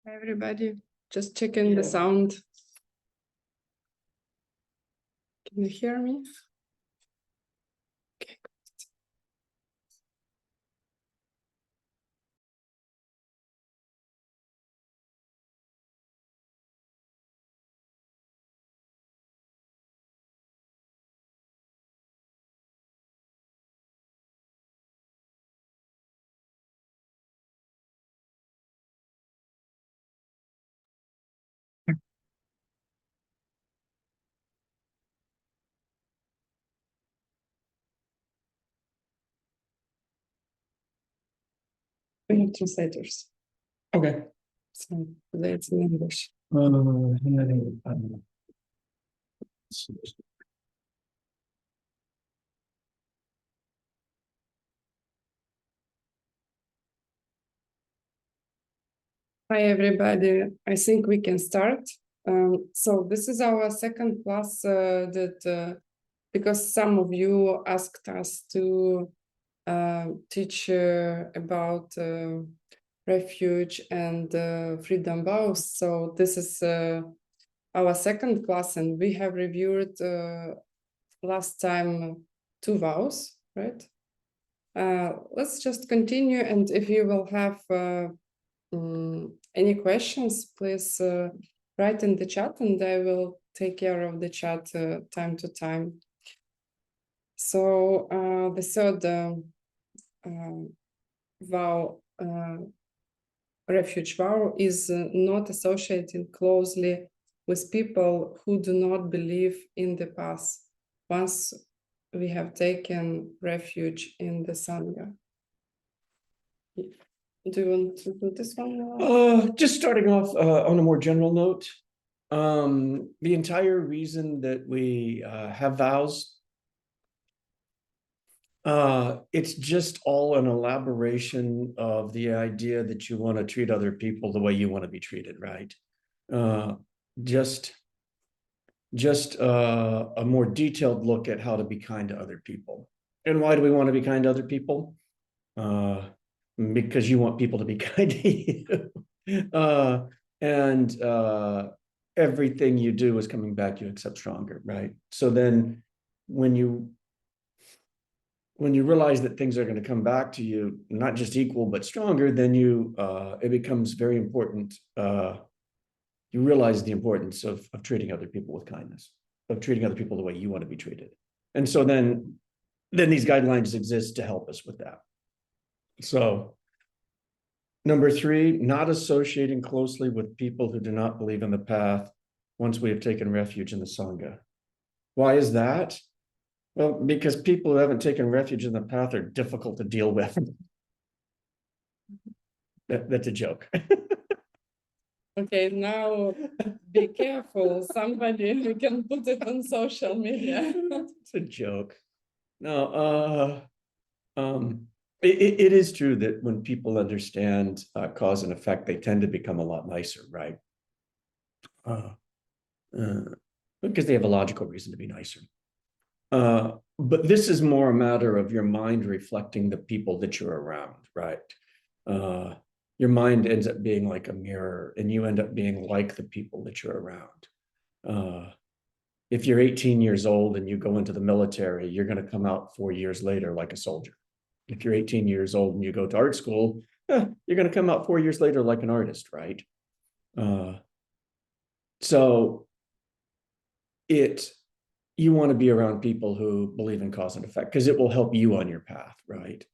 Hi, everybody. Just checking the sound. Can you hear me? Okay. We have translators. Okay. So today it's in English. Hi, everybody. I think we can start. So this is our second class because some of you asked us to teach about Refuge and Freedom Vows. So this is our second class, and we have reviewed last time 2 vows, right? Let's just continue, and if you will have any questions, please write in the chat, and I will take care of the chat time to time. So the third vow, refuge vow, is not associated closely with people who do not believe in the path once we have taken refuge in the Sangha. Do you want to do this one? Just starting off on a more general note, the entire reason that we have vows, it's just all an elaboration of the idea that you want to treat other people the way you want to be treated, right? Just a more detailed look at how to be kind to other people. And why do we want to be kind to other people? Because you want people to be kind to you. And everything you do is coming back to you except stronger, right? So then when you realize that things are going to come back to you, not just equal, but stronger, then it becomes very important. You realize the importance of treating other people with kindness, of treating other people the way you want to be treated. And so then these guidelines exist to help us with that. So number 3, not associating closely with people who do not believe in the path once we have taken refuge in the Sangha. Why is that? Well, because people who haven't taken refuge in the path are difficult to deal with. That's a joke. Okay, now be careful. Somebody can put it on social media. It's a joke. No, it is true that when people understand cause and effect, they tend to become a lot nicer, right? Because they have a logical reason to be nicer. But this is more a matter of your mind reflecting the people that you're around, right? Your mind ends up being like a mirror, and you end up being like the people that you're around. If you're 18 years old and you go into the military, you're going to come out 4 years later like a soldier. If you're 18 years old and you go to art school, you're going to come out 4 years later like an artist, right? So you want to be around people who believe in cause and effect because it will help you on your path, right?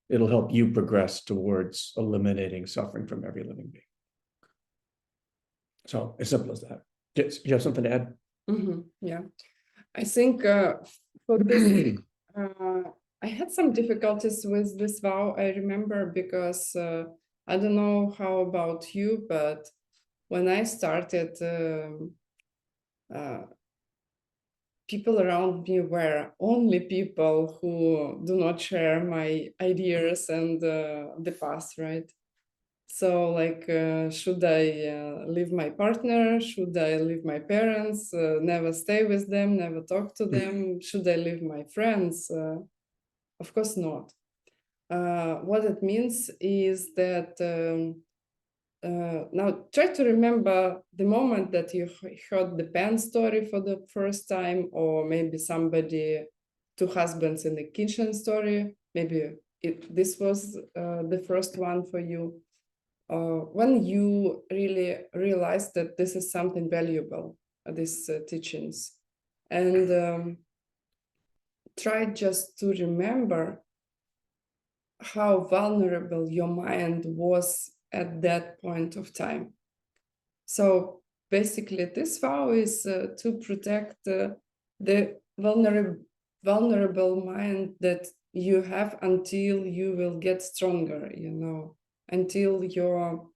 It'll help you progress towards eliminating suffering from every living being. So as simple as that. Do you have something to add? Yeah, I think for this, I had some difficulties with this vow. I remember because I don't know how about you, but when I started, people around me were only people who do not share my ideas and the past, right? So like, should I leave my partner? Should I leave my parents? Never stay with them, never talk to them? Should I leave my friends? Of course not. What it means is that now try to remember the moment that you heard the pen story for the first time, or maybe somebody, two husbands in the kitchen story. Maybe this was the first one for you. When you really realized that this is something valuable, these teachings, and try just to remember how vulnerable your mind was at that point of time. So basically, this vow is to protect the vulnerable mind that you have until you will get stronger, until you're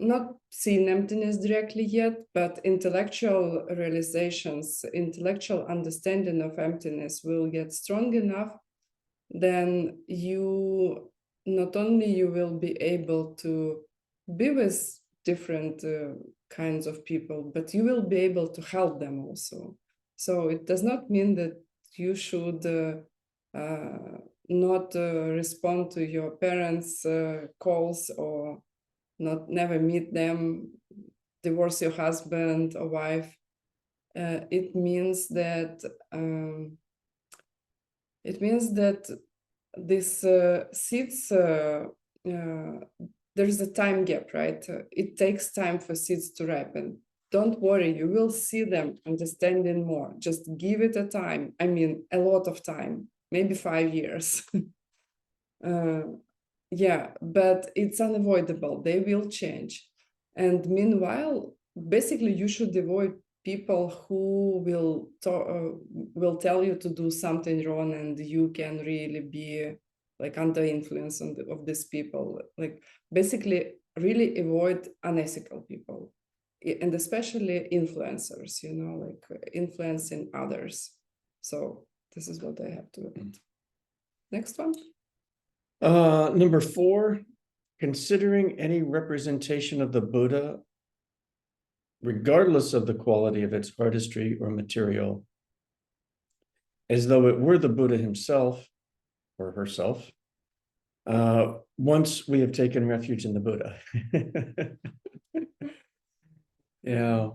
not seeing emptiness directly yet, but intellectual realizations, intellectual understanding of emptiness will get strong enough. Then you not only you will be able to be with different kinds of people, but you will be able to help them also. So it does not mean that you should not respond to your parents' calls, or never meet them, divorce your husband or wife. It means that this seeds, there's a time gap, right? It takes time for seeds to ripen. Don't worry, you will see them understanding more. Just give it a time. I mean, a lot of time, maybe 5 years. Yeah, but it's unavoidable. They will change. And meanwhile, basically, you should avoid people who will tell you to do something wrong, and you can really be like under influence of these people. Like basically, really avoid unethical people, and especially influencers. Like influencing others. So this is what I have to admit. Next one. Number 4, considering any representation of the Buddha, regardless of the quality of its artistry or material, as though it were the Buddha himself or herself, once we have taken refuge in the Buddha. Yeah.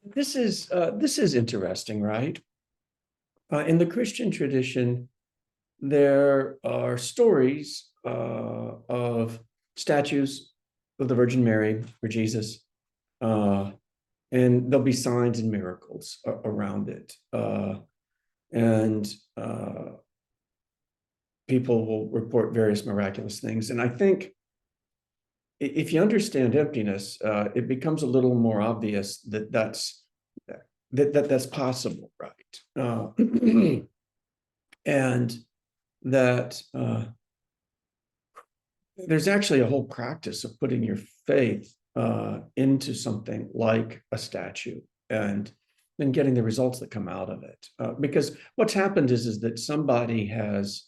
This is interesting, right? In the Christian tradition, there are stories of statues of the Virgin Mary or Jesus, and there'll be signs and miracles around it. And people will report various miraculous things. And I think if you understand emptiness, it becomes a little more obvious that that's possible, right? And that there's actually a whole practice of putting your faith into something like a statue, and then getting the results that come out of it. Because what's happened is that somebody has,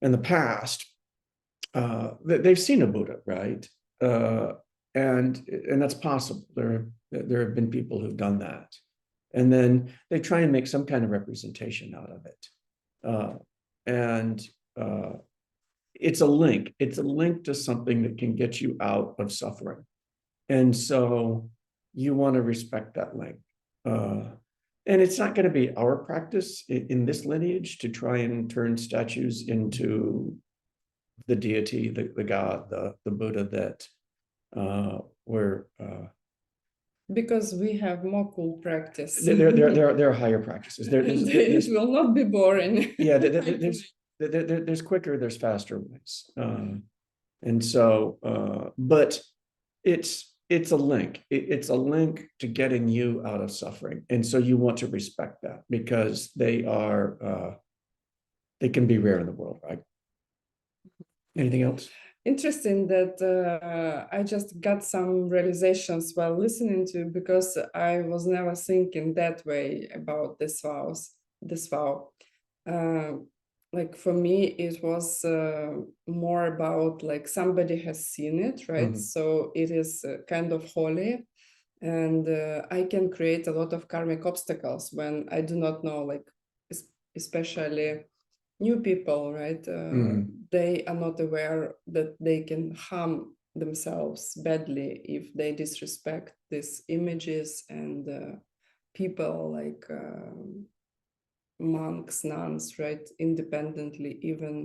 in the past, they've seen a Buddha, right? And that's possible. There have been people who've done that. And then they try and make some kind of representation out of it. It's a link. It's a link to something that can get you out of suffering. And so you want to respect that link. And it's not going to be our practice in this lineage to try and turn statues into the deity, the God, the Buddha that we're... Because we have more cool practice. There are higher practices. It will not be boring. Yeah, there's quicker, there's faster ways. And so, but it's a link. It's a link to getting you out of suffering. And so you want to respect that because they can be rare in the world, right? Anything else? Interesting that I just got some realizations while listening to, because I was never thinking that way about this vow. Like for me, it was more about like somebody has seen it, right? Mhm. So it is kind of holy, and I can create a lot of karmic obstacles when I do not know, like especially new people, right? they are not aware that they can harm themselves badly if they disrespect these images and people like monks, nuns, right, independently, even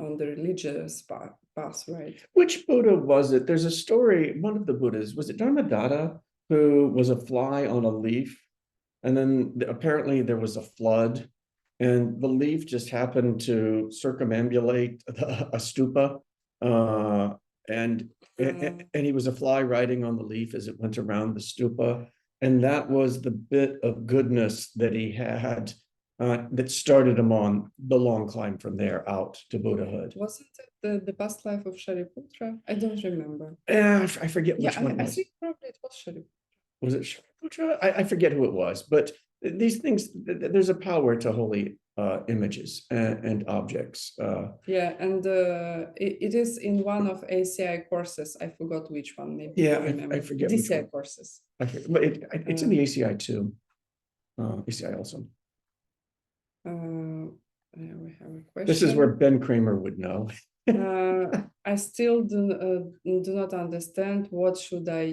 on the religious path, right? Which Buddha was it? There's a story, one of the Buddhas, was it Dharmadada, who was a fly on a leaf? And then apparently there was a flood, and the leaf just happened to circumambulate a stupa. And he was a fly riding on the leaf as it went around the stupa. And that was the bit of goodness that he had that started him on the long climb from there out to Buddhahood. Wasn't it the past life of Shariputra? I don't remember. I forget which Yeah, one it I was. think probably it was Shariputra. Was it Shariputra? I forget who it was, but these things, there's a power to holy images and objects. Yeah, and it is in one of ACI courses. I forgot which one. Maybe Yeah, you remember. I forget which DCI one. courses. But it's in the ACI too. ACI also. Yeah, we have a question. This is where Ben Kramer would know. I still do not understand what should I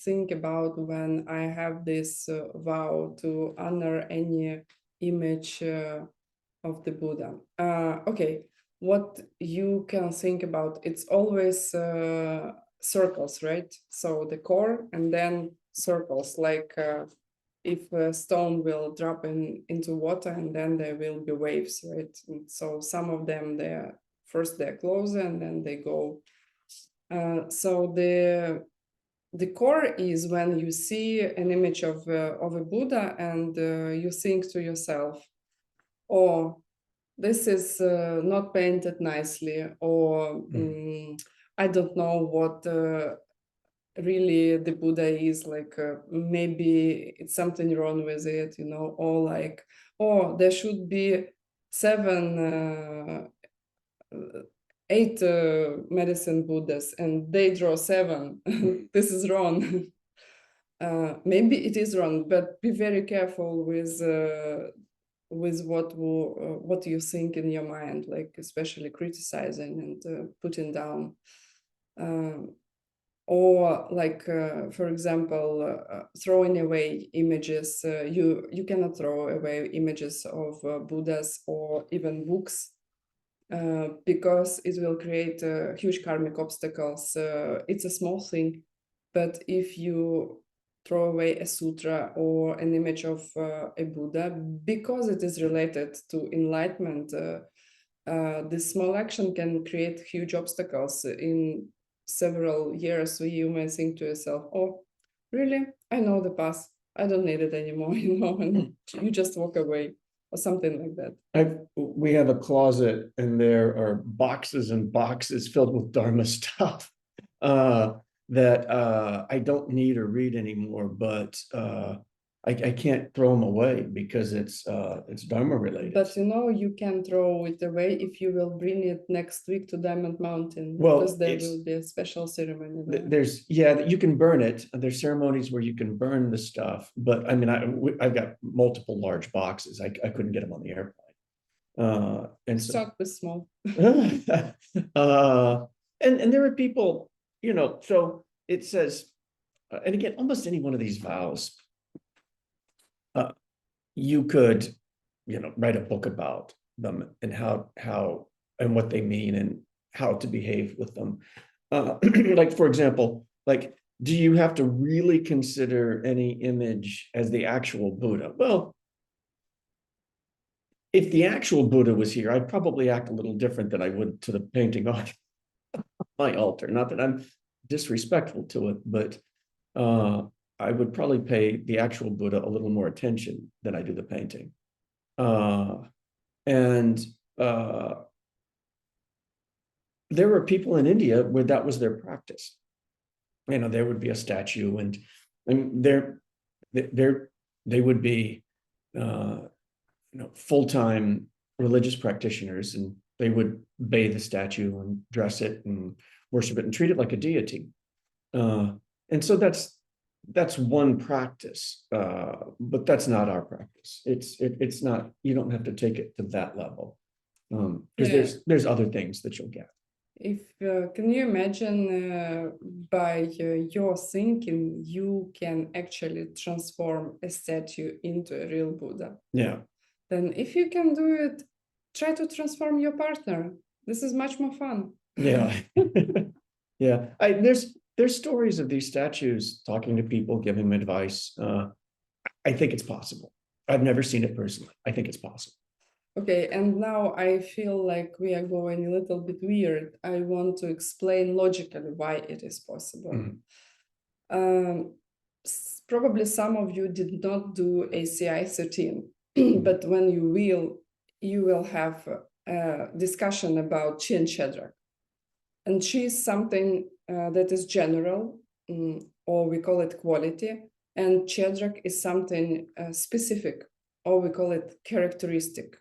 think about when I have this vow to honor any image of the Buddha. Okay, what you can think about, it's always circles, right? So the core and then circles, like if a stone will drop into water and then there will be waves, right? And so some of them, they're closer and then they go. So the core is when you see an image of a Buddha and you think to yourself, oh, this is not painted nicely, or I don't know what really the Buddha is like. Maybe it's something wrong with it, or like, oh, there should be 8 medicine Buddhas and they draw 7. This is wrong. Maybe it is wrong, but be very careful with what you think in your mind, like especially criticizing and putting down, or like for example throwing away images. You cannot throw away images of Buddhas or even books because it will create huge karmic obstacles. It's a small thing, but if you throw away a sutra or an image of a Buddha, because it is related to enlightenment, this small action can create huge obstacles in several years. So you may think to yourself, oh, really? I know the path. I don't need it anymore, and you just walk away or something like that. We have a closet and there are boxes and boxes filled with Dharma stuff that I don't need or read anymore, but I can't throw them away because it's Dharma related. But you can throw it away if you will bring it next week to Diamond Mountain, Well, because there will be a special ceremony there. There's you can burn it. There's ceremonies where you can burn the stuff, but I mean I've got multiple large boxes. I couldn't get them on the airplane. And so Start with small. and there are people, so it says, and again, almost any one of these vows, you could, write a book about them and how and what they mean and how to behave with them. Like, for example, like, do you have to really consider any image as the actual Buddha? Well, if the actual Buddha was here, I'd probably act a little different than I would to the painting on my altar. Not that I'm disrespectful to it, but I would probably pay the actual Buddha a little more attention than I do the painting. There were people in India where that was their practice. There would be a statue and they would be full-time religious practitioners, and they would bathe the statue and dress it and worship it and treat it like a deity. And so that's one practice, but that's not our practice. It's not, you don't have to take it to that level. Because Yeah. there's other things that you'll get. If can you imagine by your thinking you can actually transform a statue into a real Buddha? Yeah. Then if you can do it, try to transform your partner. This is much more fun. Yeah. Yeah. There's stories of these statues talking to people, giving them advice. I think it's possible. I've never seen it personally. I think it's possible. Okay, and now I feel like we are going a little bit weird. I want to explain logically why it is possible. Mhm. Probably some of you did not do ACI 13, but when you will have a discussion about Chi and Shadrach. And Chi is something that is general, or we call it quality, and Shadrach is something specific, or we call it characteristic.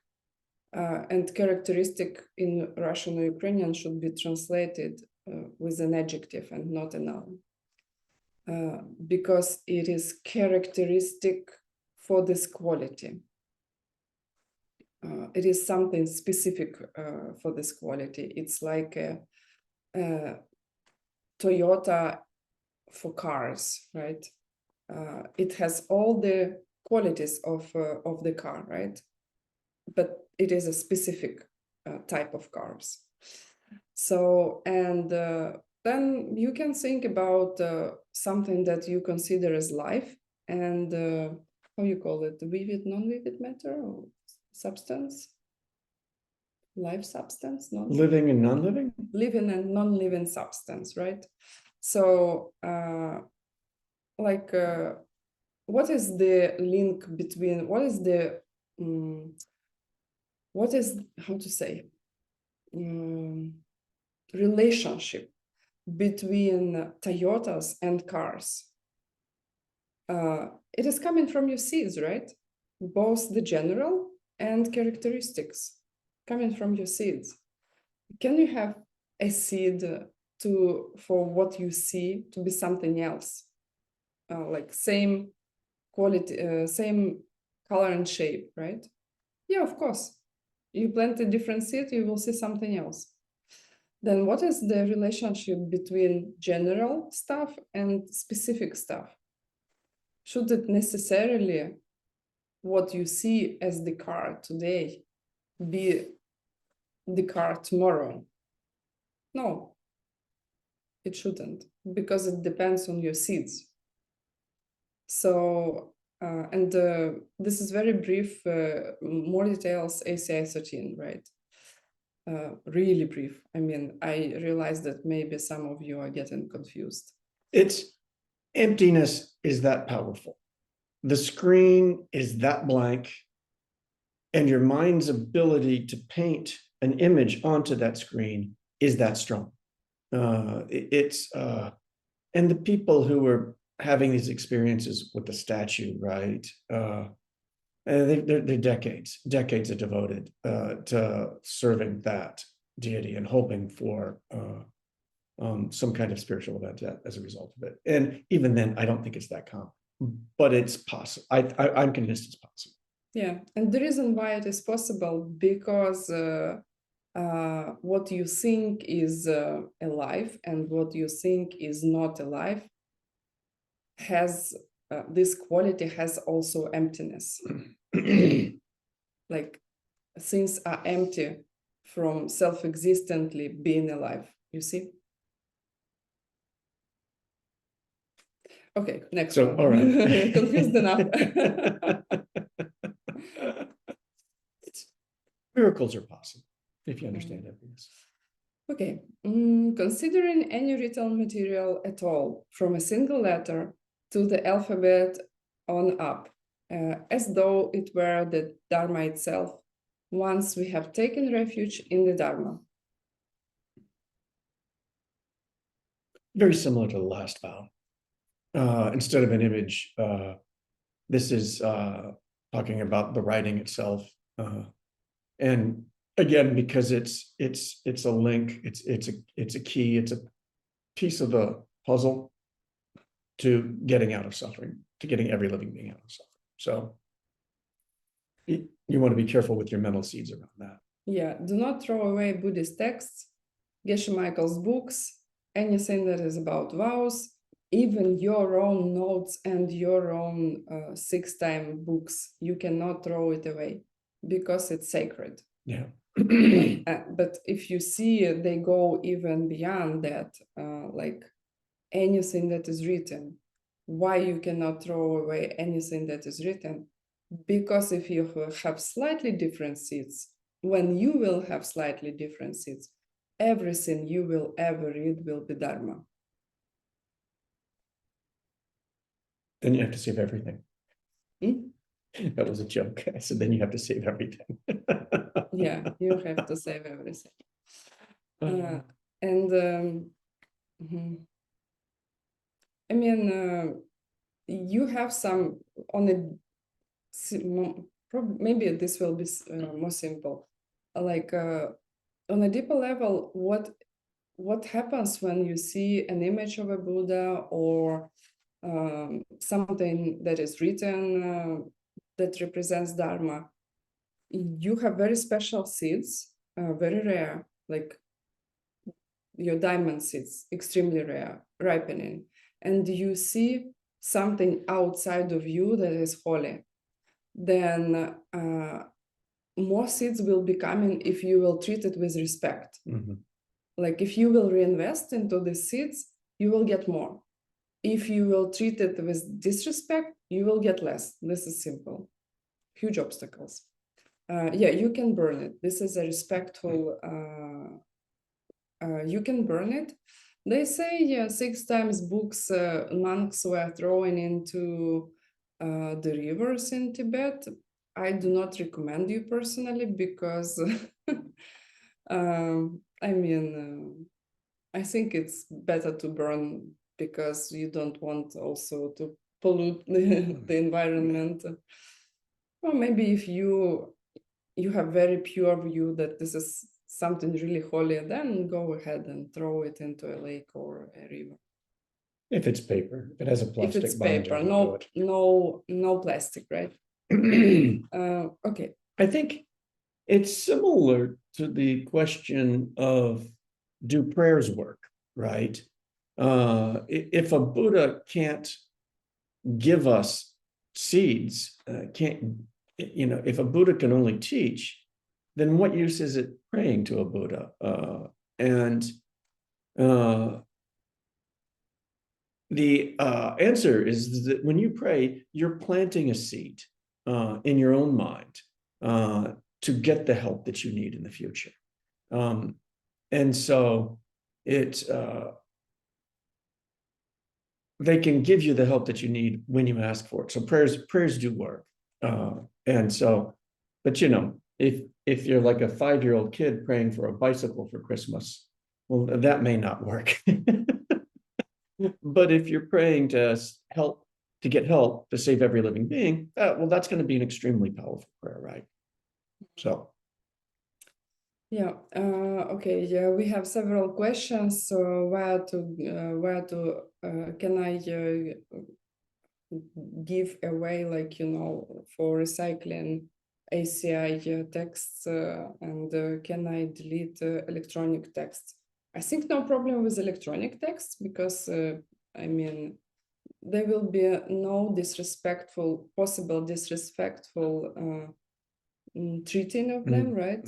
And characteristic in Russian or Ukrainian should be translated with an adjective and not a noun. Because it is characteristic for this quality. It is something specific for this quality. It's like a Toyota for cars, right? It has all the qualities of the car, right? But it is a specific type of cars. So, and then you can think about something that you consider as life and how you call it, vivid, non-vivid matter or substance? Life substance, non Living and non-living? living and non-living substance, right? So, what is the link between, what is the, what is, how to say, relationship between Toyotas and cars? It is coming from your seeds, right? Both the general and characteristics coming from your seeds. Can you have a seed for what you see to be something else? Like same quality, same color and shape, right? Yeah, of course. You plant a different seed, you will see something else. Then what is the relationship between general stuff and specific stuff? Should it necessarily what you see as the car today be the car tomorrow? No, it shouldn't, because it depends on your seeds. So, and this is very brief, more details, ACI 13, right? Really brief. I mean, I realize that maybe some of you are getting confused. It's emptiness is that powerful. The screen is that blank, and your mind's ability to paint an image onto that screen is that strong. And the people who were having these experiences with the statue, right? They're decades are devoted to serving that deity and hoping for some kind of spiritual event as a result of it. And even then, I don't think it's that common, but it's possible. I'm convinced it's possible. Yeah, and the reason why it is possible, because what you think is alive and what you think is not alive has this quality has also emptiness. Like things are empty from self-existently being alive, you see? Okay, next So, one. all right. Confused enough. Miracles are possible if you understand happiness. Okay, considering any written material at all, from a single letter to the alphabet on up, as though it were the Dharma itself, once we have taken refuge in the Dharma. Very similar to the last vow. Instead of an image, this is talking about the writing itself. And again, because it's a link, it's a key, it's a piece of the puzzle to getting out of suffering, to getting every living being out of suffering. So you want to be careful with your mental seeds around that. Yeah, do not throw away Buddhist texts, McMichael's books, anything that is about vows, even your own notes and your own 6-time books. You cannot throw it away because it's sacred. Yeah. But if you see they go even beyond that, like anything that is written, why you cannot throw away anything that is written? Because if you have slightly different seeds, when you will have slightly different seeds, everything you will ever read will be Dharma. Then you have to save everything. Hmm? That was a joke. I said, then you have to save everything. Yeah, you have to save everything. Mhm. I mean, you have some on a maybe this will be more simple. Like on a deeper level, what happens when you see an image of a Buddha or something that is written that represents Dharma? You have very special seeds, very rare, like your diamond seeds, extremely rare, ripening, and you see something outside of you that is holy. Then more seeds will be coming if you will treat it with respect. Mhm. Like if you will reinvest into the seeds, you will get more. If you will treat it with disrespect, you will get less. This is simple. Huge obstacles. Yeah, you can burn it. This is a respectful, you can burn it. They say, yeah, 6 times books monks were thrown into the rivers in Tibet. I do not recommend you personally because I mean, I think it's better to burn because you don't want also to pollute the environment. Or maybe if you have very pure view that this is something really holy, then go ahead and throw it into a lake or a river. If it's paper, if it has a If plastic it's binder, paper, don't no plastic, right? do it. Okay. I think it's similar to the question of, do prayers work, right? If a Buddha can't give us seeds, if a Buddha can only teach, then what use is it praying to a Buddha? And the answer is that when you pray, you're planting a seed in your own mind to get the help that you need in the future. And so they can give you the help that you need when you ask for it. So prayers do work. And so, but if you're like a 5-year-old kid praying for a bicycle for Christmas, well, that may not work. But if you're praying to get help to save every living being, well, that's going to be an extremely powerful prayer, right? So. Yeah. Okay. Yeah, we have several questions. So where to can I give away, like, for recycling ACI texts and can I delete electronic texts? I think no problem with electronic texts because I mean there will be no possible disrespectful treating of them, right?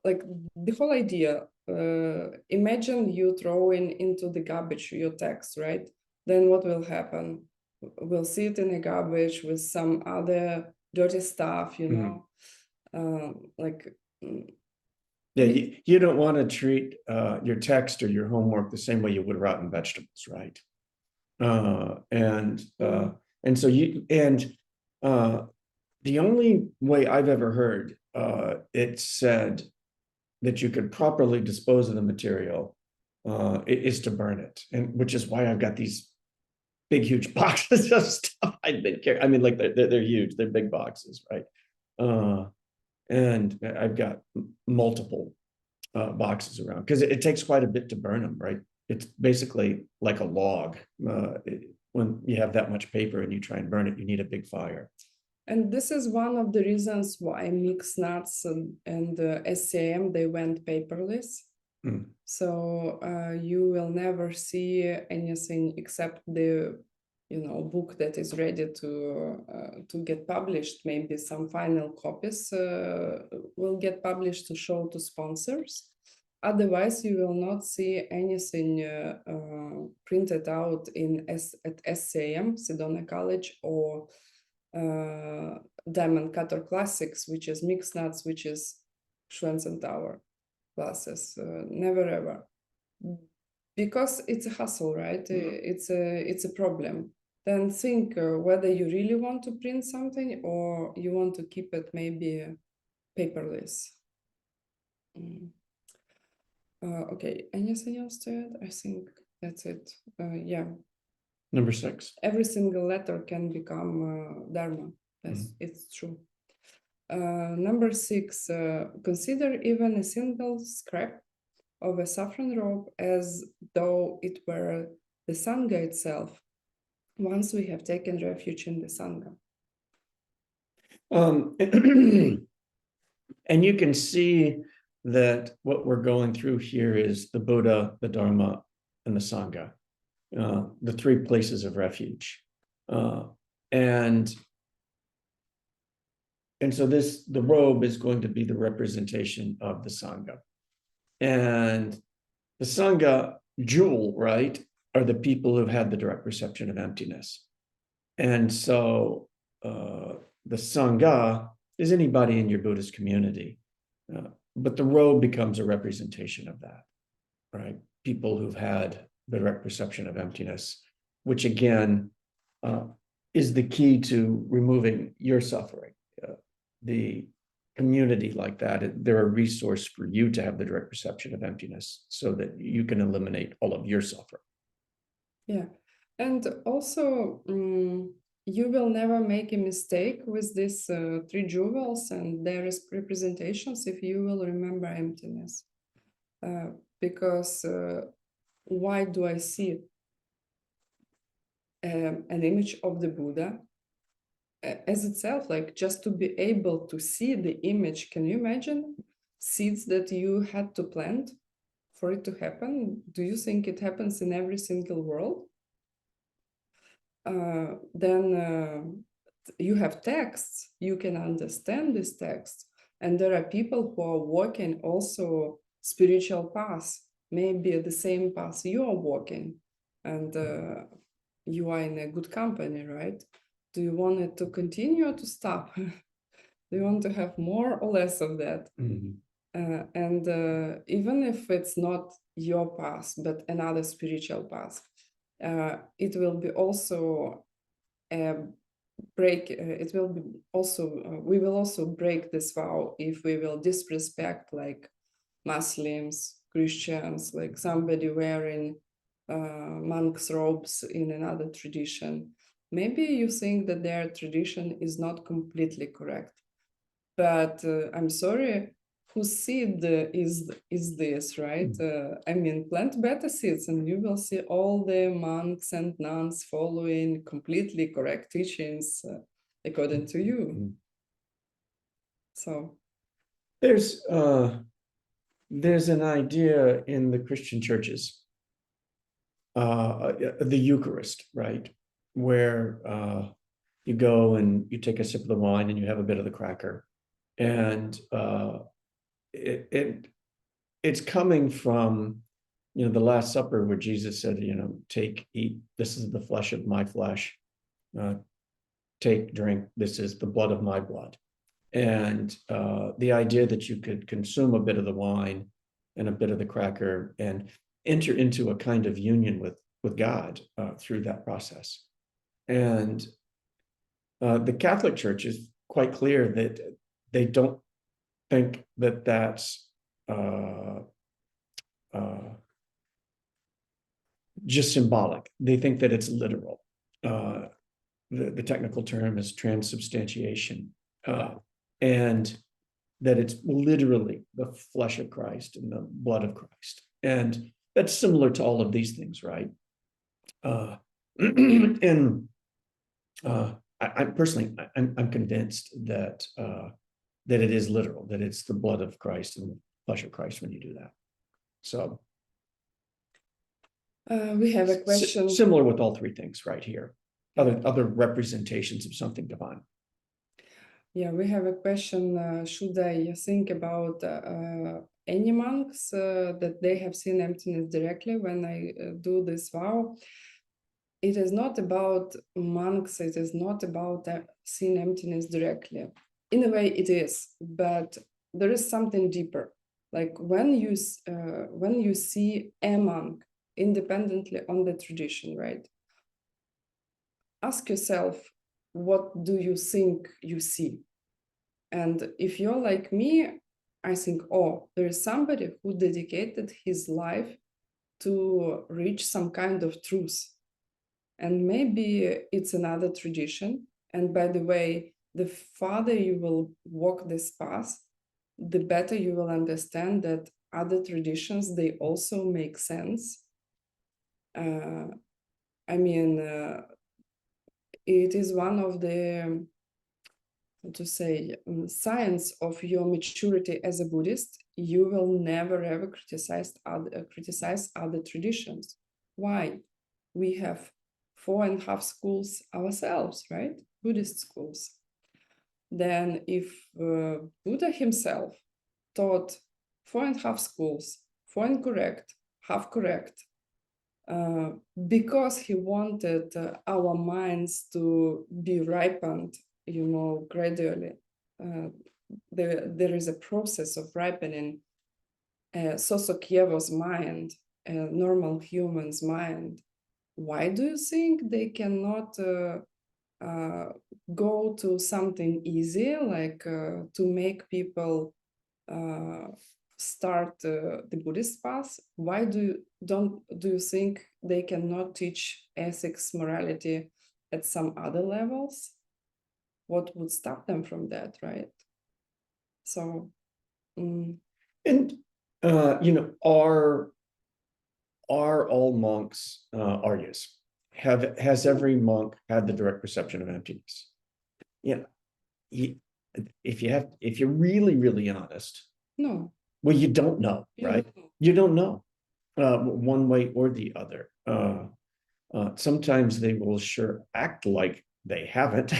Like the whole idea, imagine you throwing into the garbage your text, right? Then what will happen? We'll see it in a garbage with some other dirty stuff, like Yeah, you don't want to treat your text or your homework the same way you would rotten vegetables, right? And so the only way I've ever heard it said that you could properly dispose of the material is to burn it, and which is why I've got these big, huge boxes of stuff I've been carrying. I mean, like they're huge, they're big boxes, right? And I've got multiple boxes around because it takes quite a bit to burn them, right? It's basically like a log. When you have that much paper and you try and burn it, you need a big fire. And this is one of the reasons why mixed nuts and SCM, they went paperless. Mm. So you will never see anything except the book that is ready to get published. Maybe some final copies will get published to show to sponsors. Otherwise, you will not see anything printed out at SCM, Sedona College, or Diamond Cutter Classics, which is mixed nuts, which is Schwensen Tower classes. Never ever, because it's a hassle, right? It's a problem. Then think whether you really want to print something or you want to keep it maybe paperless. Okay, anything else to add? I think that's it. Yeah. Number 6. Every single letter can become Dharma. Yes, it's true. Number 6, consider even a single scrap of a saffron robe as though it were the Sangha itself, once we have taken refuge in the Sangha. And you can see that what we're going through here is the Buddha, the Dharma, and the Sangha, the 3 places of refuge. And so the robe is going to be the representation of the Sangha. And the Sangha jewel, right, are the people who've had the direct perception of emptiness. And so the Sangha is anybody in your Buddhist community. But the robe becomes a representation of that, right? People who've had the direct perception of emptiness, which again is the key to removing your suffering. The community like that, they're a resource for you to have the direct perception of emptiness so that you can eliminate all of your suffering. Yeah, and also you will never make a mistake with these 3 jewels and their representations if you will remember emptiness. Because why do I see an image of the Buddha as itself, like just to be able to see the image? Can you imagine seeds that you had to plant for it to happen? Do you think it happens in every single world? Then you have texts, you can understand this text, and there are people who are walking also spiritual paths, maybe the same path you are walking, and you are in a good company, right? Do you want it to continue or to stop? Do you want to have more or less of that? And even if it's not your path, but another spiritual path, it will be also it will be also, we will also break this vow if we will disrespect like Muslims, Christians, like somebody wearing monk's robes in another tradition. Maybe you think that their tradition is not completely correct, but I'm sorry, whose seed is this, right? I mean, plant better seeds and you will see all the monks and nuns following completely correct teachings according to you. So there's an idea in the Christian churches, the Eucharist, right, where you go and you take a sip of the wine and you have a bit of the cracker, and it's coming from the Last Supper, where Jesus said, take, eat, this is the flesh of my flesh, take, drink, this is the blood of my blood. And the idea that you could consume a bit of the wine and a bit of the cracker and enter into a kind of union with God through that process. And the Catholic Church is quite clear that they don't think that that's just symbolic. They think that it's literal. The technical term is transubstantiation, and that it's literally the flesh of Christ and the blood of Christ. And that's similar to all of these things, right? And I'm personally, I'm convinced that that it is literal, that it's the blood of Christ and the flesh of Christ when you do that. So we have a question. Similar with all three things right here. Other representations of something divine. Yeah, we have a question. Should I think about any monks that they have seen emptiness directly when I do this vow? It is not about monks. It is not about seeing emptiness directly. In a way, it is, but there is something deeper. Like when you see a monk independently on the tradition, right? Ask yourself, what do you think you see? And if you're like me, I think, oh, there is somebody who dedicated his life to reach some kind of truth. And maybe it's another tradition. And by the way, the farther you will walk this path, the better you will understand that other traditions, they also make sense. I mean, it is one of the, how to say, signs of your maturity as a Buddhist. You will never ever criticize other traditions. Why? We have 4.5 schools ourselves, right? Buddhist schools. Then if Buddha himself taught 4.5 schools, 4 incorrect, half correct, because he wanted our minds to be ripened, gradually. There is a process of ripening Sosokyevo's mind, a normal human's mind. Why do you think they cannot go to something easy, like to make people start the Buddhist path? Why do you think they cannot teach ethics, morality at some other levels? What would stop them from that, right? So, and are all monks Aryas? Has every monk had the direct perception of emptiness? Yeah. If you're really, really honest, no. Well, you don't know, right? You don't know one way or the other. Sometimes they will sure act like they haven't.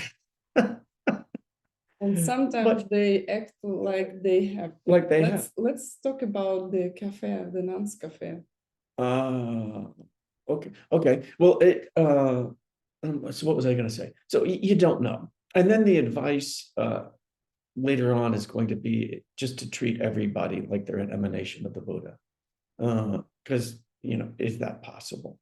And sometimes they act like they have. Like they have. Let's talk about the cafe, the nuns cafe. Okay. Well, so what was I going to say? So you don't know. And then the advice later on is going to be just to treat everybody like they're an emanation of the Buddha. Because, is that possible?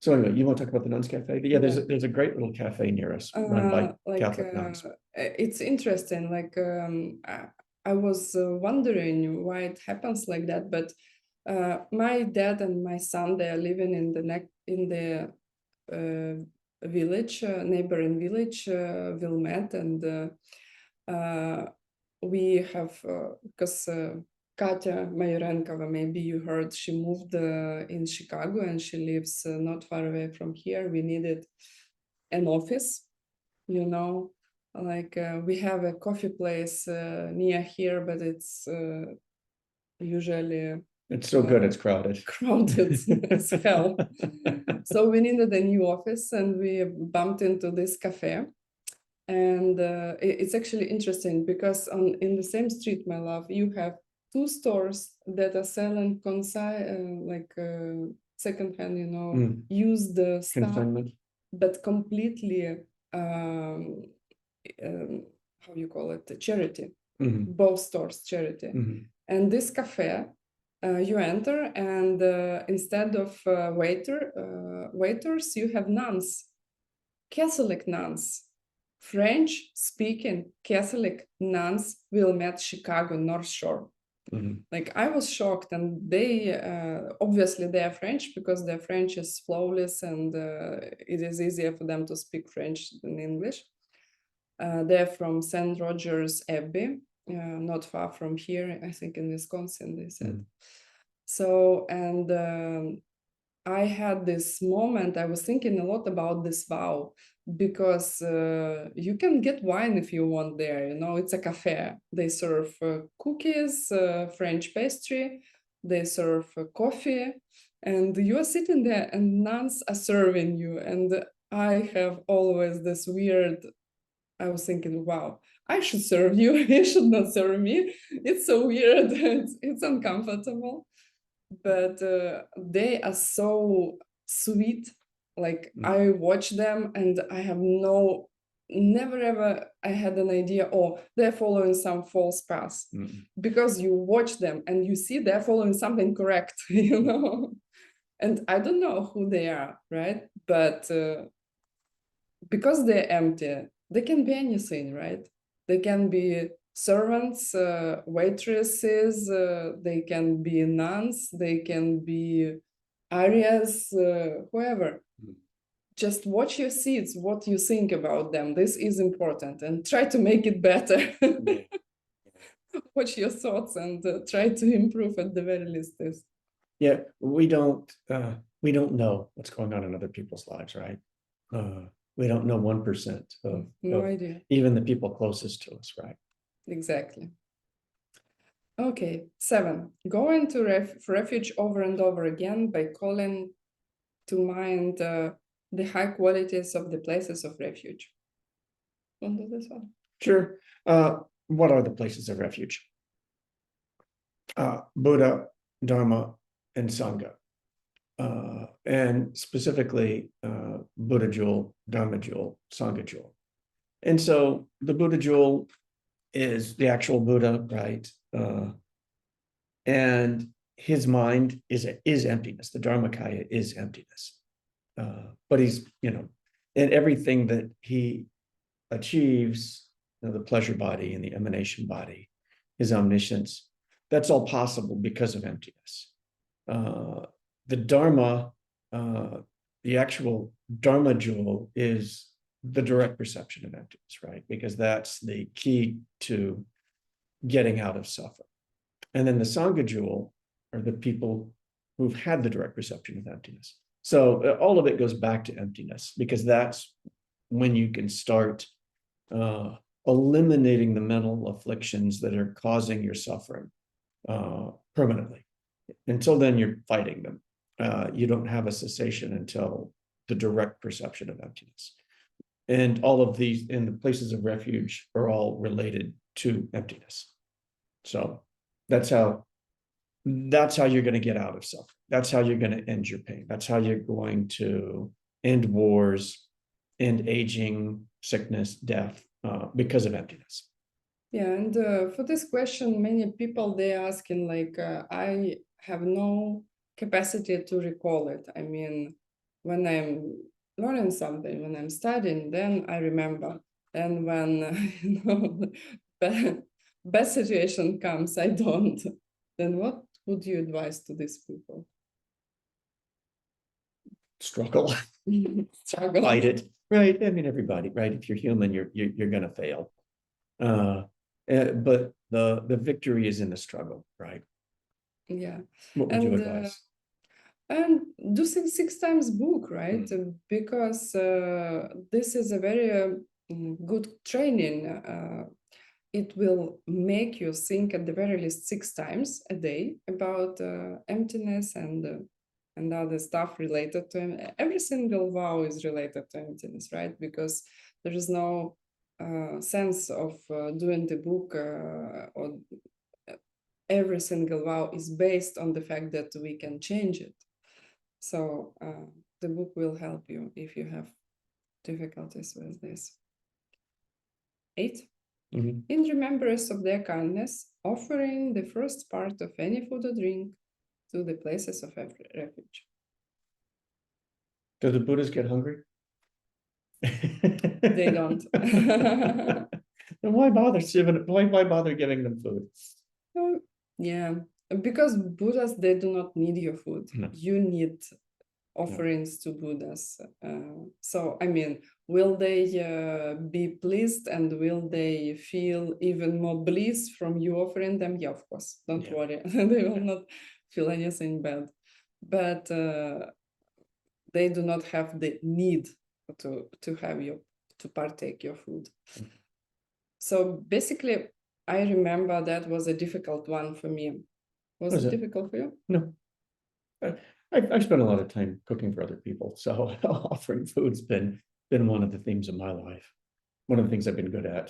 So anyway, you want to talk about the nuns cafe? Yeah, there's a great little cafe near us run by Catholic nuns. It's interesting. Like I was wondering why it happens like that, but my dad and my son, they are living in the village, neighboring village, Wilmette, and we have because Katya Mayorenkova, maybe you heard, she moved in Chicago and she lives not far away from here. We needed an office, like we have a coffee place near here, but it's usually it's so good it's crowded. Crowded as hell. So we needed a new office and we bumped into this cafe. And it's actually interesting because in the same street, my love, you have 2 stores that are selling secondhand, used stuff, but completely how you call it, charity. Both stores charity. And this cafe, you enter and instead of waiters, you have nuns, Catholic nuns, French speaking Catholic nuns, Wilmette, Chicago, North Shore. Like I was shocked, and they obviously they are French because their French is flawless and it is easier for them to speak French than English. They're from St. Rogers Abbey, not far from here, I think in Wisconsin, they said. So, and I had this moment, I was thinking a lot about this vow, because you can get wine if you want there, you know, it's a cafe. They serve cookies, French pastry, they serve coffee, and you are sitting there and nuns are serving you. And I have always this weird, I was thinking, wow, I should serve you, you should not serve me. It's so weird, it's uncomfortable, but they are so sweet. Like I watch them and I have never ever I had an idea, oh, they're following some false path, because you watch them and you see they're following something correct, you know. And I don't know who they are, right? But because they're empty, they can be anything, right? They can be servants, waitresses, they can be nuns, they can be arias, whoever. Just watch your seeds, what you think about them. This is important, and try to make it better. Watch your thoughts and try to improve at the very least this. Yeah, we don't know what's going on in other people's lives, right? We don't know 1% No of idea. even the people closest to us, right? Exactly. Okay, 7. Go into refuge over and over again by calling to mind the high qualities of the places of refuge. Want to do this one? Sure. What are the places of refuge? Buddha, Dharma, and Sangha. And specifically Buddha jewel, Dharma jewel, Sangha jewel. And so the Buddha jewel is the actual Buddha, right? And his mind is emptiness. The Dharmakaya is emptiness. But he's, and everything that he achieves, the pleasure body and the emanation body, his omniscience, that's all possible because of emptiness. The Dharma, the actual Dharma jewel is the direct perception of emptiness, right? Because that's the key to getting out of suffering. And then the Sangha jewel are the people who've had the direct perception of emptiness. So all of it goes back to emptiness, because that's when you can start eliminating the mental afflictions that are causing your suffering permanently. Until then, you're fighting them. You don't have a cessation until the direct perception of emptiness. And all of these in the places of refuge are all related to emptiness. So that's how you're going to get out of suffering. That's how you're going to end your pain. That's how you're going to end wars, end aging, sickness, death, because of emptiness. Yeah, and for this question, many people, they're asking like, I have no capacity to recall it. I mean, when I'm learning something, when I'm studying, then I remember. And when bad situation comes, I don't. Then what would you advise to these people? Struggle. Struggle. Fight it. Right. I mean, everybody, right? If you're human, you're going to fail. But the victory is in the struggle, right? Yeah. What would you advise? And do 6 times book, right? Because this is a very good training. It will make you think at the very least 6 times a day about emptiness and other stuff related to it. Every single vow is related to emptiness, right? Because there is no sense of doing the book or every single vow is based on the fact that we can change it. So the book will help you if you have difficulties with this. 8. In remembrance of their kindness, offering the first part of any food or drink to the places of refuge. Do the Buddhas get hungry? They don't. Then why bother giving them food? Yeah, because Buddhas, they do not need your food. No. You need offerings to Buddhas. So, I mean, will they be pleased and will they feel even more bliss from you offering them? Yeah, of course. Don't worry. They will not feel anything bad. But they do not have the need to have to partake your food. So basically, I remember that was a difficult one for me. Was it difficult for you? No. I spent a lot of time cooking for other people, so offering food's been one of the themes of my life. One of the things I've been good at.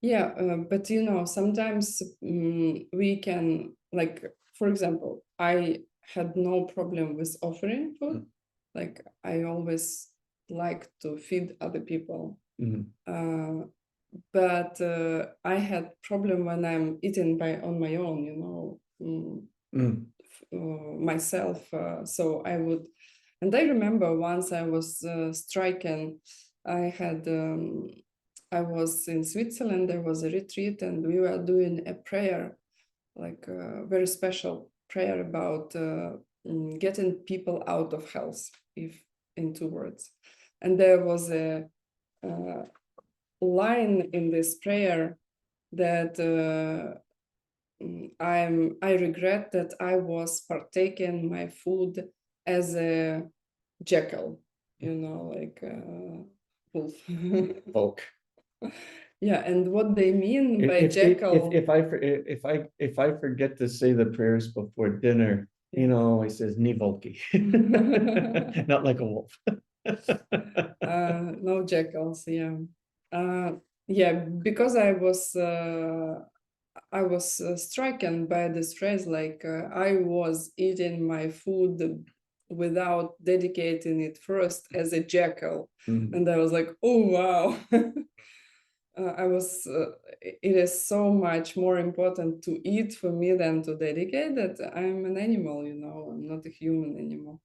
Yeah, but you know, sometimes we can, like, for example, I had no problem with offering food. Like, I always like to feed other people. But I had problem when I'm eating on my own, you know, myself. So I would, and I remember once I was striking, I was in Switzerland, there was a retreat, and we were doing a prayer, like a very special prayer about getting people out of health, if in 2 words. And there was a line in this prayer that I regret that I was partaking my food as a jackal, you know, like wolf. Folk. Yeah, and what they mean by jackal. If I forget to say the prayers before dinner, you know, he says "Ni volki," not like a wolf. No jackals, yeah. Yeah, because I was stricken by this phrase, like I was eating my food without dedicating it first as a jackal, and I was like, oh wow. It is so much more important to eat for me than to dedicate, that I'm an animal, you know, I'm not a human anymore.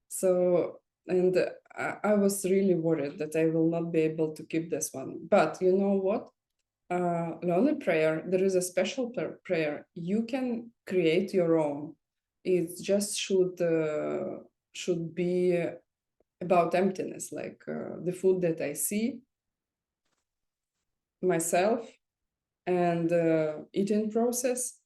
So, and I was really worried that I will not be able to keep this one. But you know what? Lonely prayer, there is a special prayer. You can create your own. It just should be about emptiness, like the food that I see, myself, and eating process,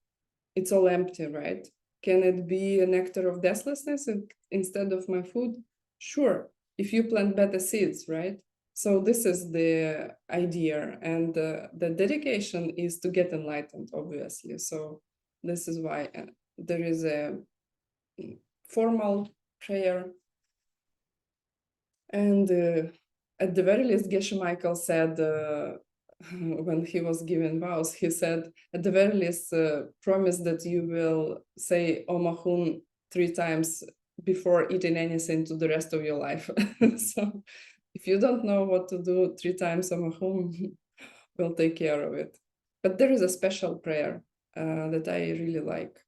it's all empty, right? Can it be a nectar of deathlessness instead of my food? Sure, if you plant better seeds, right? So this is the idea, and the dedication is to get enlightened, obviously. So this is why there is a formal prayer. And at the very least, McMichael said, when he was given vows, he said, at the very least, promise that you will say Omahun 3 times before eating anything to the rest of your life. So if you don't know what to do 3 times Omahun, we'll take care of it. But there is a special prayer that I really like.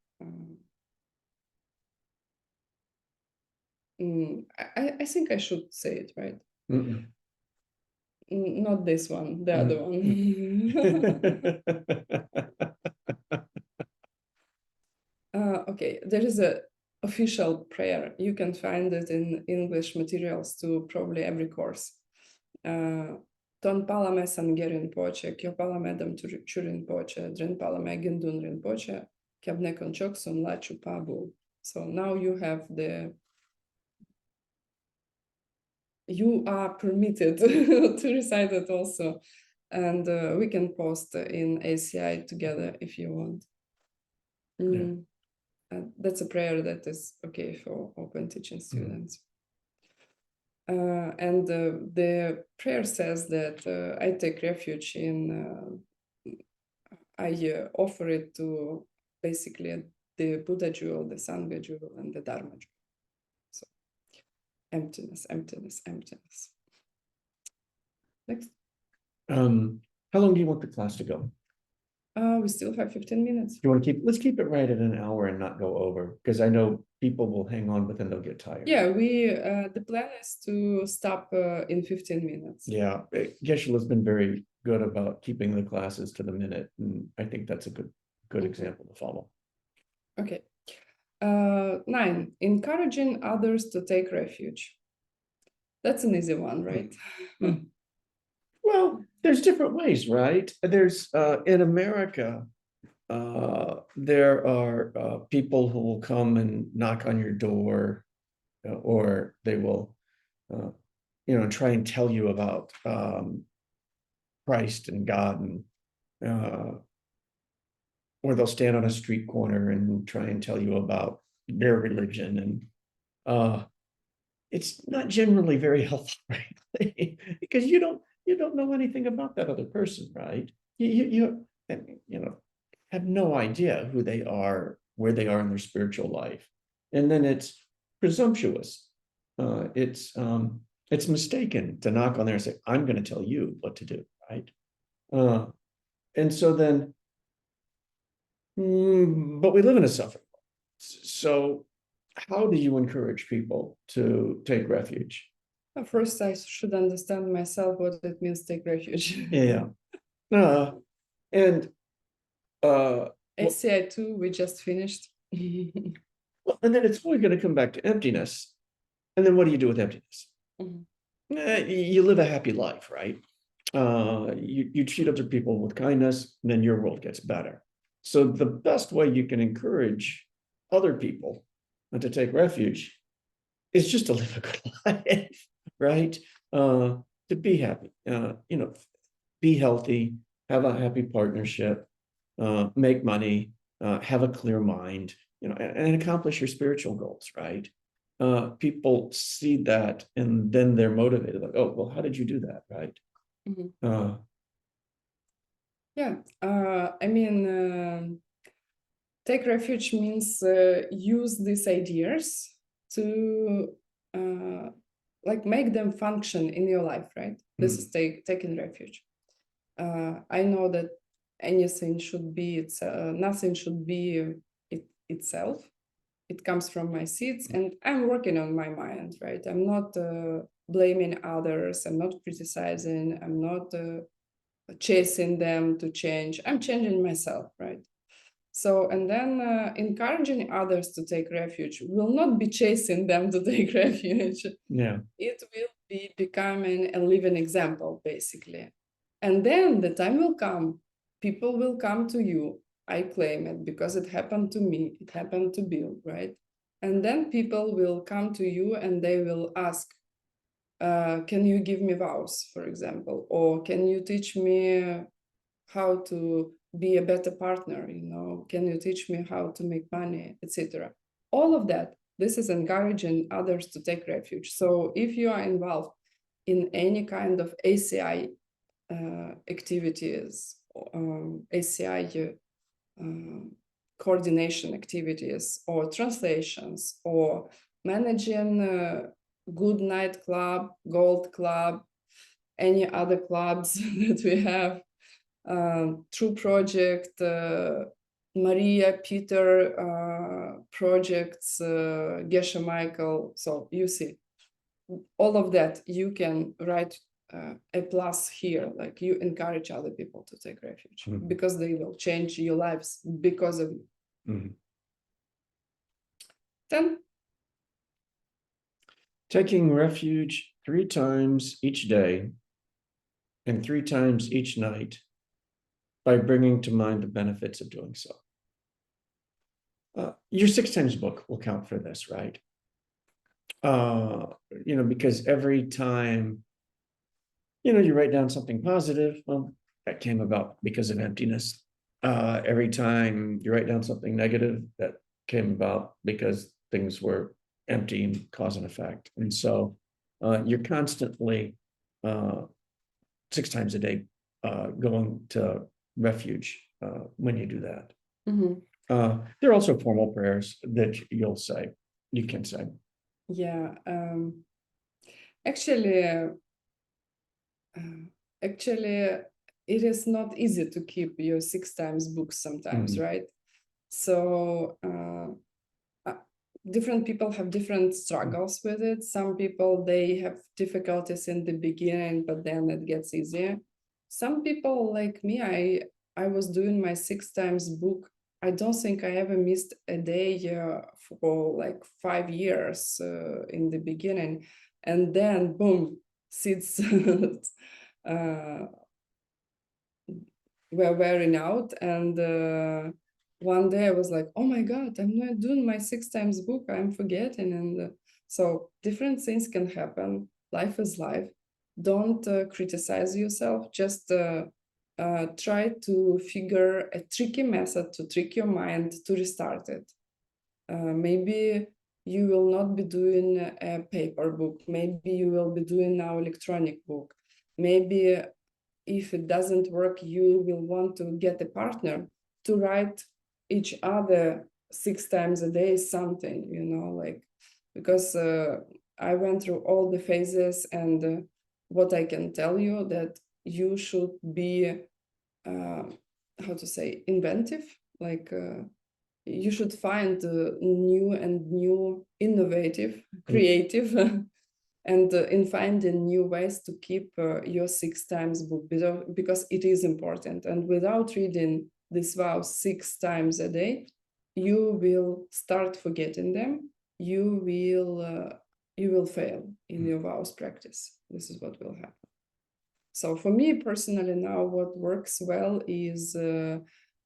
I think I should say it, right? Not this one, the other one. Okay, there is a official prayer. You can find it in English materials to probably every course. Ton palame sangerin poche, kyo palame dam churin poche, dren palame gendun rin poche, kyabne konchok sun lachu pabu. So now you are permitted to recite it also. And we can post in ACI together if you want. That's a prayer that is okay for open teaching students. And the prayer says that I take refuge in, I offer it to basically the Buddha jewel, the Sangha jewel, and the Dharma jewel. So emptiness, emptiness, emptiness. Next. How long do you want the class to go? We still have 15 minutes. You want to let's keep it right at an hour and not go over, because I know people will hang on, but then they'll get tired. Yeah, the plan is to stop in 15 minutes. Yeah, Geshe-la's been very good about keeping the classes to the minute, and I think that's a good example to follow. Okay. 9, encouraging others to take refuge. That's an easy one, right? Well, there's different ways, right? There's in America, there are people who will come and knock on your door or they will, try and tell you about Christ and God, and or they'll stand on a street corner and try and tell you about their religion, and it's not generally very helpful, right? Because you don't know anything about that other person, right? You have no idea who they are, where they are in their spiritual life, and then it's presumptuous. It's mistaken to knock on there and say, "I'm going to tell you what to do," right? And so then, but we live in a suffering world. So how do you encourage people to take refuge? First, I should understand myself what it means take refuge. Yeah. And ACI 2, we just finished. well, and then it's only going to come back to emptiness. And then what do you do with emptiness? You live a happy life, right? You treat other people with kindness, and then your world gets better. So the best way you can encourage other people to take refuge is just to live a good life, right? To be happy, be healthy, have a happy partnership, make money, have a clear mind, and accomplish your spiritual goals, right? People see that, and then they're motivated, like, oh, well, how did you do that, right? Yeah, I mean, take refuge means use these ideas to like make them function in your life, right? This is taking refuge. I know that anything should be nothing should be itself. It comes from my seeds, and I'm working on my mind, right? I'm not blaming others. I'm not criticizing. I'm not chasing them to change. I'm changing myself, right? So, and then encouraging others to take refuge will not be chasing them to take refuge. Yeah. It will be becoming a living example, basically. And then the time will come, people will come to you. I claim it because it happened to me, it happened to Bill, right? And then people will come to you and they will ask, can you give me vows, for example? Or can you teach me how to be a better partner? Can you teach me how to make money, etc.? All of that, this is encouraging others to take refuge. So if you are involved in any kind of ACI activities, ACI coordination activities, or translations, or managing good night club, gold club, any other clubs that we have, True Project, Maria, Peter projects, Geshe Michael. So you see, all of that, you can write a plus here, like you encourage other people to take refuge because they will change your lives because of you. 10. Taking refuge 3 times each day and 3 times each night by bringing to mind the benefits of doing so. Your 6 times book will count for this, right? Because every time, you write down something positive, well, that came about because of emptiness. Every time you write down something negative, that came about because things were empty and cause and effect. And so you're constantly 6 times a day going to refuge when you do that. There are also formal prayers that you can say. Yeah, actually, it is not easy to keep your 6 times books sometimes, right? So different people have different struggles with it. Some people, they have difficulties in the beginning, but then it gets easier. Some people like me, I was doing my 6 times book. I don't think I ever missed a day for like 5 years in the beginning. And then boom, seeds were wearing out. And one day I was like, oh my God, I'm not doing my 6 times book, I'm forgetting. And So different things can happen. Life is life. Don't criticize yourself. Just try to figure a tricky method to trick your mind to restart it. Maybe you will not be doing a paper book. Maybe you will be doing now electronic book. Maybe if it doesn't work, you will want to get a partner to write each other 6 times a day something, you know, like, because I went through all the phases, and what I can tell you that you should be, how to say, inventive, like you should find new and new, innovative, creative, and in finding new ways to keep your 6 times book, because it is important. And without reading this vow 6 times a day, you will start forgetting them. You will fail in your vows practice. This is what will happen. So for me personally now, what works well is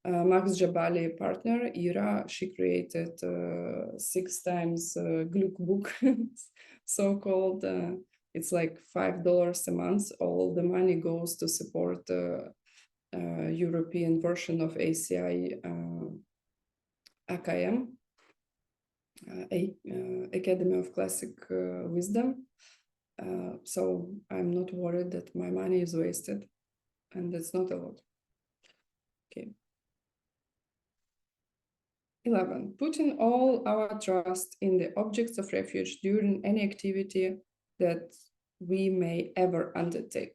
Max Jabali partner, Ira. She created 6 times Gluck book, so-called. It's like $5 a month. All the money goes to support European version of ACI AKM, Academy of Classic Wisdom. So I'm not worried that my money is wasted, and that's not a lot. Okay. 11. Putting all our trust in the objects of refuge during any activity that we may ever undertake.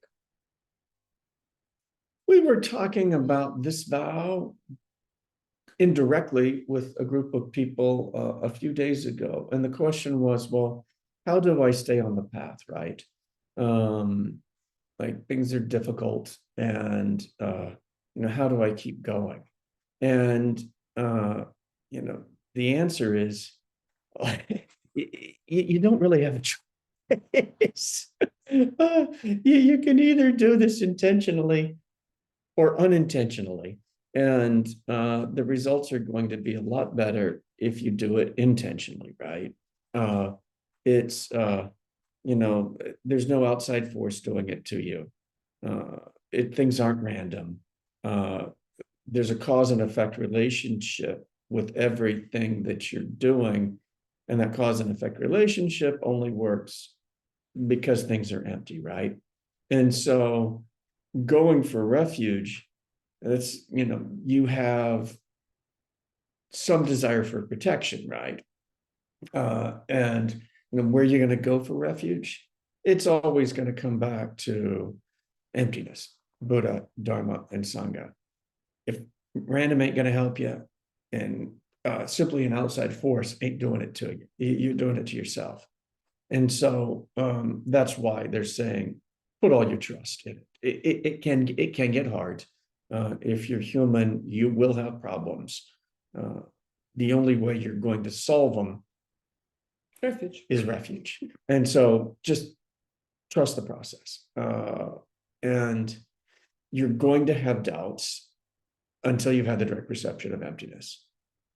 We were talking about this vow indirectly with a group of people a few days ago. And the question was, well, how do I stay on the path, right? Like things are difficult, and how do I keep going? And the answer is you don't really have a choice. You can either do this intentionally or unintentionally, and the results are going to be a lot better if you do it intentionally, right? It's there's no outside force doing it to you. Things aren't random. There's a cause and effect relationship with everything that you're doing, and that cause and effect relationship only works because things are empty, right? And so going for refuge, that's, you have some desire for protection, right? And where you're going to go for refuge, it's always going to come back to emptiness, Buddha, Dharma, and Sangha. If random ain't going to help you, and simply an outside force ain't doing it to you, you're doing it to yourself. And so that's why they're saying, put all your trust in it. It can get hard. If you're human, you will have problems. The only way you're going to solve them is refuge. And so just trust the process. And you're going to have doubts until you've had the direct perception of emptiness.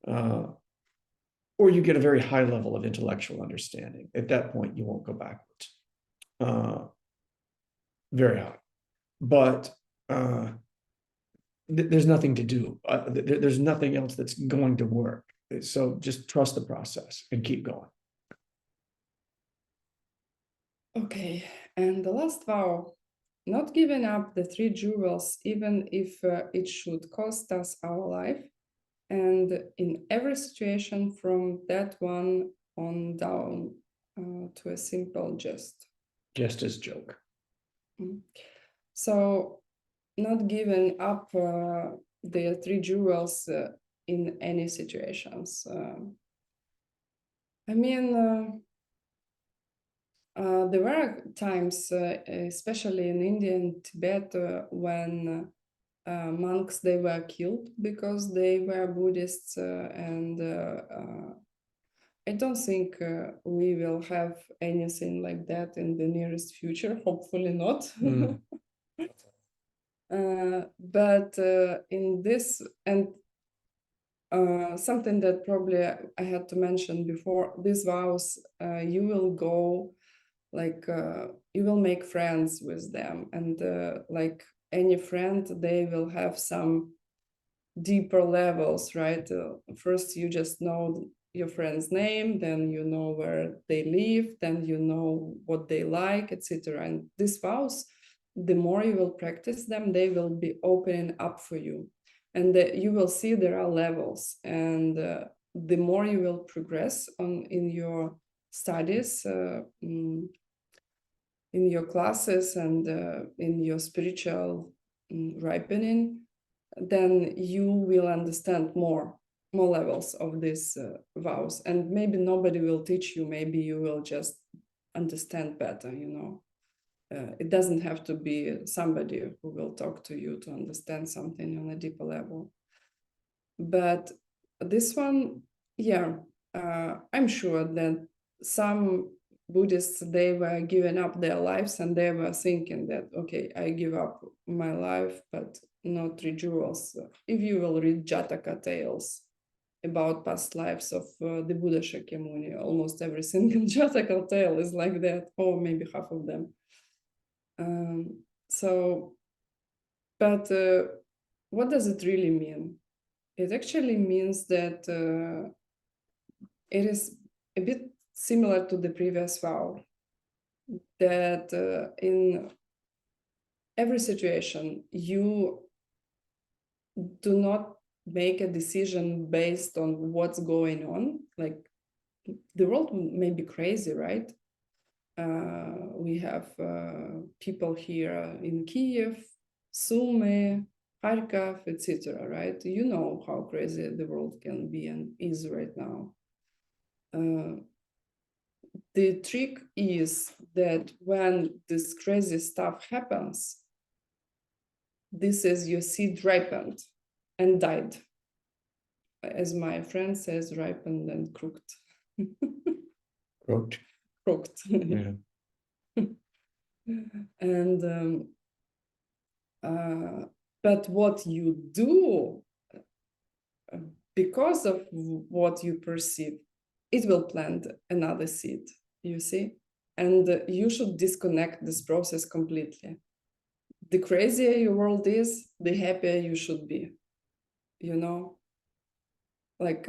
Or you get a very high level of intellectual understanding. At that point, you won't go backwards. Very high. But there's nothing to do. There's nothing else that's going to work. So just trust the process and keep going. Okay, and the last vow, not giving up the 3 jewels, even if it should cost us our life. And in every situation from that one on down to a simple jest. Just as joke. So not giving up the 3 jewels in any situations. I mean, there were times, especially in India and Tibet, when monks, they were killed because they were Buddhists, and I don't think we will have anything like that in the nearest future. Hopefully not. But in this, and something that probably I had to mention before, these vows, you will go, like, you will make friends with them, and like any friend, they will have some deeper levels, right? First, you just know your friend's name, then you know where they live, then you know what they like, etc. And these vows, the more you will practice them, they will be opening up for you, and you will see there are levels, and the more you will progress in your studies, in your classes, and in your spiritual ripening, then you will understand more levels of these vows. And maybe nobody will teach you, maybe you will just understand better, it doesn't have to be somebody who will talk to you to understand something on a deeper level. But this one, yeah, I'm sure that some Buddhists, they were giving up their lives, and they were thinking that, okay, I give up my life, but not three jewels. If you will read Jataka tales about past lives of the Buddha Shakyamuni, almost every single Jataka tale is like that, or maybe half of them. But what does it really mean? It actually means that it is a bit similar to the previous vow, that in every situation, you do not make a decision based on what's going on. Like, the world may be crazy, right? We have people here in Kiev, Sumy, Kharkov, etc., right? You know how crazy the world can be and is right now. The trick is that when this crazy stuff happens, this is your seed ripened and died. As my friend says, ripened and crooked. Croaked. Crooked. Yeah. And but what you do, because of what you perceive, it will plant another seed, you see? And you should disconnect this process completely. The crazier your world is, the happier you should be, Like,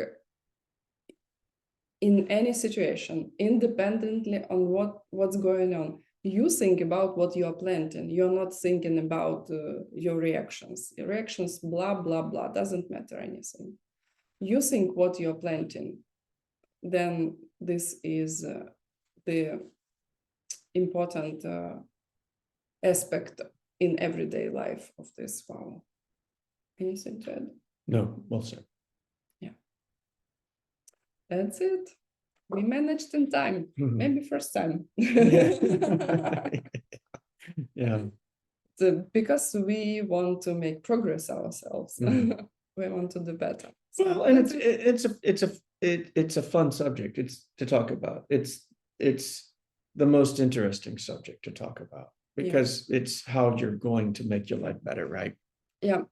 in any situation, independently on what's going on, you think about what you are planting. You're not thinking about your reactions. Your reactions, blah, blah, blah, doesn't matter anything. You think what you're planting. Then this is the important aspect in everyday life of this vow. Anything to add? No, well said. Yeah. That's it. We managed in time. Mhm. Maybe first time. Yeah. Yeah. Because we want to make progress ourselves. Mhm. We want to do better. So Well, and that's it's a fun subject. It's to talk about. It's the most interesting subject to talk about because it's how you're going to make your life better, right? Yeah.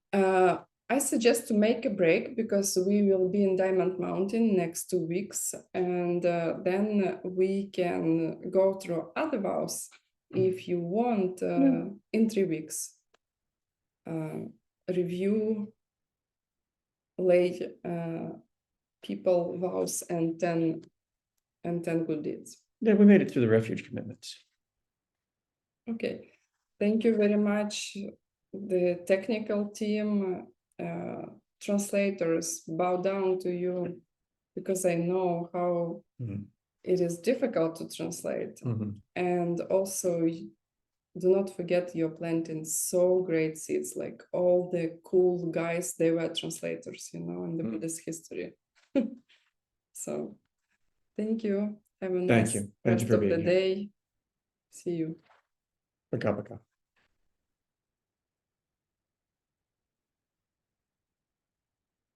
I suggest to make a break because we will be in Diamond Mountain next 2 weeks, and then we can go through other vows if you want in 3 weeks. Review lay people vows and 10 good deeds. Yeah, we made it through the refuge commitments. Okay, thank you very much. The technical team, translators, bow down to you because I know how it is difficult to translate. And also, do not forget you're planting so great seeds, like all the cool guys, they were translators, in the Buddhist history. So thank you. Have a nice Thank you. Thank you rest for of the being here. day. See you. Paka paka.